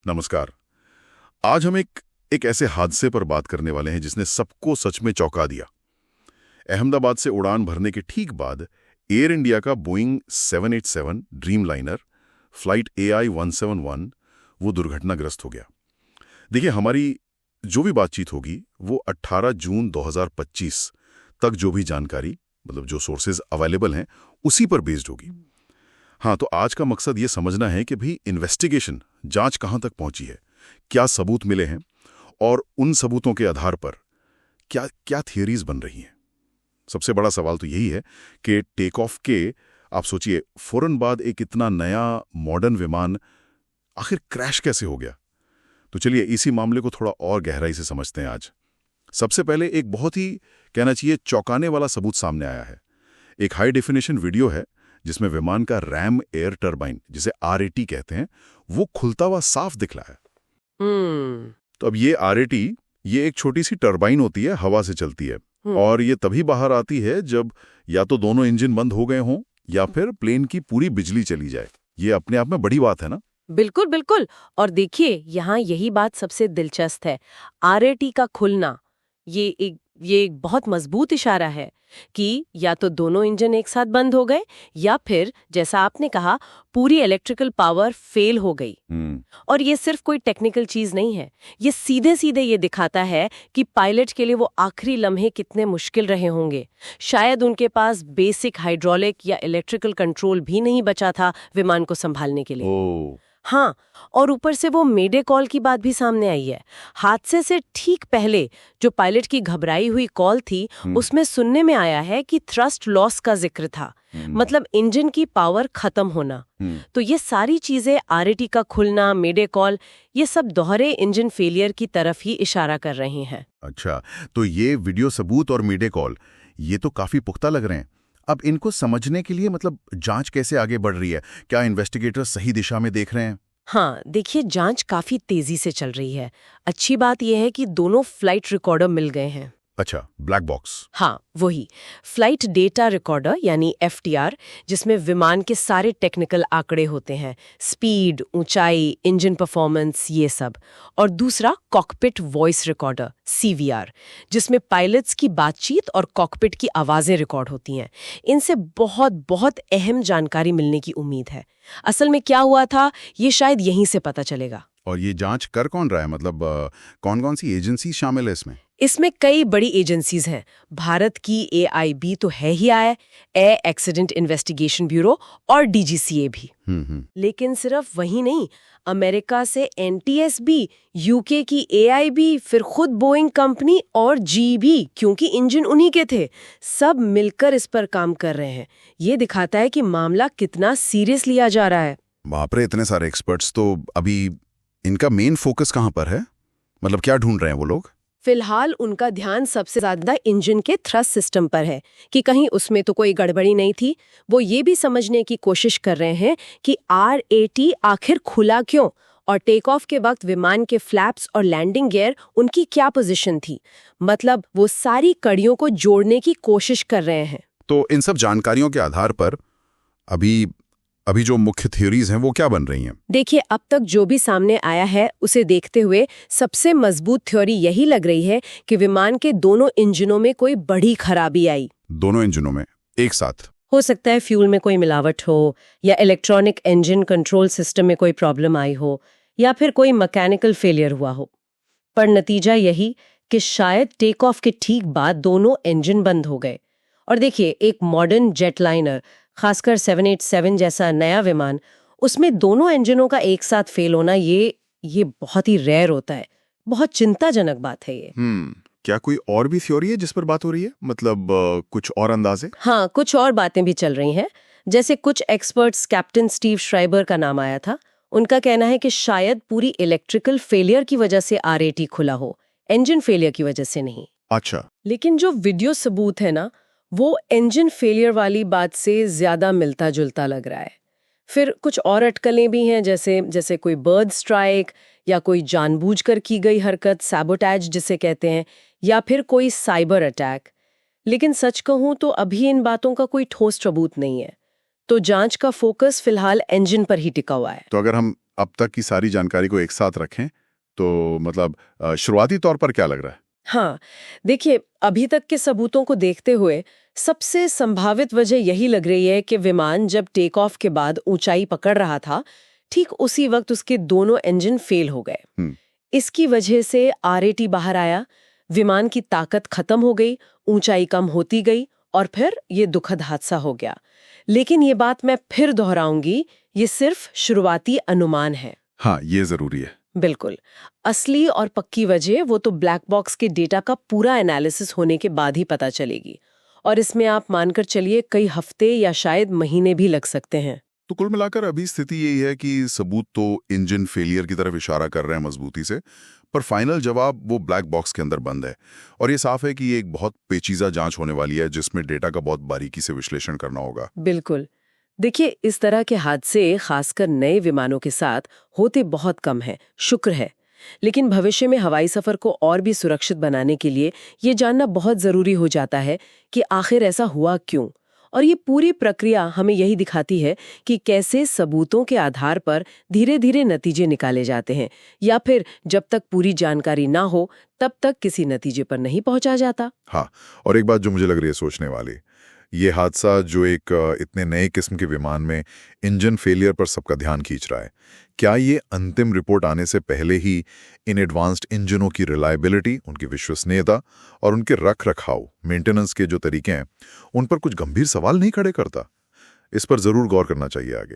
नमस्कार। आज हम एक ऐसे हादसे पर बात करने वाले हैं जिसने सबको सच में चौंका दिया। अहमदाबाद से उड़ान भरने के ठीक बाद एयर इंडिया का Boeing 787 dream liner flight AI 171 वो दुर्घटनाग्रस्त हो गया। देखिए, हमारी जो भी बातचीत होगी वो 18 जून 2025 तक जो भी जानकारी, मतलब जो सोर्सेज अवेलेबल हैं, उसी पर बेस्ड होगी। हाँ, तो आज का मकसद ये समझना है कि भाई इन्वेस्टिगेशन, जांच कहाँ तक पहुंची है, क्या सबूत मिले हैं और उन सबूतों के आधार पर क्या क्या थियरीज बन रही हैं। सबसे बड़ा सवाल तो यही है कि टेक ऑफ के, आप सोचिए, फौरन बाद एक इतना नया मॉडर्न विमान आखिर क्रैश कैसे हो गया। तो चलिए इसी मामले को थोड़ा और गहराई से समझते हैं आज। सबसे पहले एक बहुत ही, कहना चाहिए, चौंकाने वाला सबूत सामने आया है। एक हाई डेफिनेशन वीडियो है जिसमें विमान का रैम एयर टरबाइन, जिसे RAT कहते हैं, वो खुलता हुआ साफ दिख रहा है। तो अब ये RAT, ये एक छोटी सी टरबाइन होती है, हवा से चलती है, और ये तभी बाहर आती है जब या तो दोनों इंजन बंद हो गए हों या फिर प्लेन की पूरी बिजली चली जाए। ये अपने आप में बड़ी बात है ना। बिल्कुल बिल्कुल। और देखिए, यहाँ यही बात सबसे दिलचस्प है। RAT का खुलना ये एक बहुत मजबूत इशारा है कि या तो दोनों इंजन एक साथ बंद हो गए या फिर, जैसा आपने कहा, पूरी इलेक्ट्रिकल पावर फेल हो गई। और ये सिर्फ कोई टेक्निकल चीज नहीं है, ये सीधे सीधे ये दिखाता है कि पायलट के लिए वो आखिरी लम्हे कितने मुश्किल रहे होंगे। शायद उनके पास बेसिक हाइड्रोलिक या इलेक्ट्रिकल कंट्रोल भी नहीं बचा था विमान को संभालने के लिए। हाँ, और ऊपर से वो मेडे कॉल की बात भी सामने आई है। हादसे से ठीक पहले जो पायलट की घबराई हुई कॉल थी, उसमें सुनने में आया है कि थ्रस्ट लॉस का जिक्र था, मतलब इंजन की पावर खत्म होना। तो ये सारी चीजें, RAT का खुलना, मेडे कॉल, ये सब दोहरे इंजन फेलियर की तरफ ही इशारा कर रही हैं। अच्छा, तो ये वीडियो सबूत और मेडे कॉल, ये तो काफी पुख्ता लग रहे हैं। अब इनको समझने के लिए, मतलब, जांच कैसे आगे बढ़ रही है? क्या इन्वेस्टिगेटर सही दिशा में देख रहे हैं? हाँ, देखिए, जांच काफी तेजी से चल रही है। अच्छी बात यह है कि दोनों फ्लाइट रिकॉर्डर मिल गए हैं। अच्छा, ब्लैक बॉक्स। हाँ, वही फ्लाइट डेटा रिकॉर्डर यानी FTR, जिसमें विमान के सारे टेक्निकल आंकड़े होते हैं, स्पीड, ऊंचाई, इंजन परफॉर्मेंस, ये सब। और दूसरा कॉकपिट वॉइस रिकॉर्डर CVR, जिसमें पायलट्स की बातचीत और कॉकपिट की आवाजें रिकॉर्ड होती हैं। इनसे बहुत बहुत अहम जानकारी मिलने की उम्मीद है। असल में क्या हुआ था, ये शायद यहीं से पता चलेगा। और ये जांच कर कौन रहा है? मतलब कौन कौन सी एजेंसी शामिल है इसमें? इसमें कई बड़ी एजेंसीज हैं। भारत की AIB तो है ही, एयर एक्सीडेंट इन्वेस्टिगेशन ब्यूरो, और DGCA भी। लेकिन सिर्फ वही नहीं, अमेरिका से NTSB, UK की AIB, फिर खुद बोइंग कंपनी और GE भी, क्योंकि इंजन उन्हीं के थे। सब मिलकर इस पर काम कर रहे हैं। ये दिखाता है कि मामला कितना सीरियस लिया जा रहा है। बाप रे, इतने सारे एक्सपर्ट्स। तो अभी इनका मेन फोकस कहाँ पर है? मतलब क्या ढूंढ रहे हैं वो लोग? फिलहाल उनका ध्यान सबसे ज्यादा इंजन के थ्रस्ट सिस्टम पर है कि कहीं उसमें तो कोई गड़बड़ी नहीं थी। वो ये भी समझने की कोशिश कर रहे हैं कि RAT आखिर खुला क्यों, और टेक ऑफ के वक्त विमान के फ्लैप्स और लैंडिंग गियर, उनकी क्या पोजीशन थी। मतलब वो सारी कड़ियों को जोड़ने की कोशिश कर रहे हैं। तो इन सब जानकारियों के आधार पर अभी जो मुख्य थ्योरीज हैं वो क्या बन रही हैं? देखिए, अब तक जो भी सामने आया है उसे देखते हुए सबसे मजबूत थ्योरी यही लग रही है कि विमान के दोनों इंजनों में कोई बड़ी खराबी आई। दोनों इंजनों में एक साथ? हो सकता है फ्यूल में कोई मिलावट हो, या इलेक्ट्रॉनिक इंजन कंट्रोल सिस्टम में कोई प्रॉब्लम आई हो, या फिर कोई मैकेनिकल फेलियर हुआ हो। पर नतीजा यही कि शायद टेक ऑफ के ठीक बाद दोनों इंजन बंद हो गए। और देखिए, एक मॉडर्न जेटलाइनर, खासकर 787 जैसा नया विमान, उसमें दोनों इंजनों का एक साथ फेल होना, ये बहुत ही रेयर होता है। बहुत चिंताजनक बात है ये। क्या कोई और भी थ्योरी है जिस पर बात हो रही है? मतलब कुछ और अंदाजे? हाँ, कुछ और बातें भी चल रही हैं। जैसे कुछ एक्सपर्ट्स, कैप्टन स्टीव श्राइबर का नाम आया था। उनका कहना है कि शायद पूरी इलेक्ट्रिकल फेलियर की वजह से RAT खुला हो, इंजन फेलियर की वजह से नहीं। अच्छा। लेकिन जो वीडियो सबूत है ना, वो इंजन फेलियर वाली बात से ज्यादा मिलता जुलता लग रहा है। फिर कुछ और अटकलें भी हैं, जैसे कोई बर्ड स्ट्राइक, या कोई जानबूझकर की गई हरकत, सैबोटैज जिसे कहते हैं, या फिर कोई साइबर अटैक। लेकिन सच कहूं तो अभी इन बातों का कोई ठोस सबूत नहीं है। तो जांच का फोकस फिलहाल इंजन पर ही टिका हुआ है। तो अगर हम अब तक की सारी जानकारी को एक साथ रखें तो मतलब शुरुआती तौर पर क्या लग रहा है? हाँ, देखिए, अभी तक के सबूतों को देखते हुए सबसे संभावित वजह यही लग रही है कि विमान जब टेक ऑफ के बाद ऊंचाई पकड़ रहा था, ठीक उसी वक्त उसके दोनों इंजन फेल हो गए। इसकी वजह से आरएटी बाहर आया, विमान की ताकत खत्म हो गई, ऊंचाई कम होती गई और फिर ये दुखद हादसा हो गया। लेकिन ये बात मैं फिर दोहराऊंगी, ये सिर्फ शुरुआती अनुमान है। हाँ, ये जरूरी है। बिल्कुल। असली और पक्की वजह वो तो ब्लैक बॉक्स के डेटा का पूरा एनालिसिस होने के बाद ही पता चलेगी, और इसमें आप मानकर चलिए कई हफ्ते या शायद महीने भी लग सकते हैं। तो कुल मिलाकर अभी स्थिति यही है कि सबूत तो इंजन फेलियर की तरफ इशारा कर रहे हैं मजबूती से, पर फाइनल जवाब वो ब्लैक बॉक्स के अंदर बंद है। और ये साफ है कि ये एक बहुत पेचीदा जांच होने वाली है जिसमें डेटा का बहुत बारीकी से विश्लेषण करना होगा। बिल्कुल। देखिए, इस तरह के हादसे खासकर नए विमानों के साथ होते बहुत कम हैं, शुक्र है। लेकिन भविष्य में हवाई सफर को और भी सुरक्षित बनाने के लिए ये जानना बहुत जरूरी हो जाता है कि आखिर ऐसा हुआ क्यों। और ये पूरी प्रक्रिया हमें यही दिखाती है कि कैसे सबूतों के आधार पर धीरे धीरे नतीजे निकाले जाते हैं, या फिर जब तक पूरी जानकारी ना हो तब तक किसी नतीजे पर नहीं पहुंचा जाता। हाँ, और एक बात जो मुझे लग रही है सोचने वाली, ये हादसा जो एक इतने नए किस्म के विमान में इंजन फेलियर पर सबका ध्यान खींच रहा है, क्या ये अंतिम रिपोर्ट आने से पहले ही इन एडवांस्ड इंजनों की रिलायबिलिटी, उनकी विश्वसनीयता और उनके रख रखाव, मेंटेनेंस के जो तरीके हैं, उन पर कुछ गंभीर सवाल नहीं खड़े करता? इस पर जरूर गौर करना चाहिए आगे।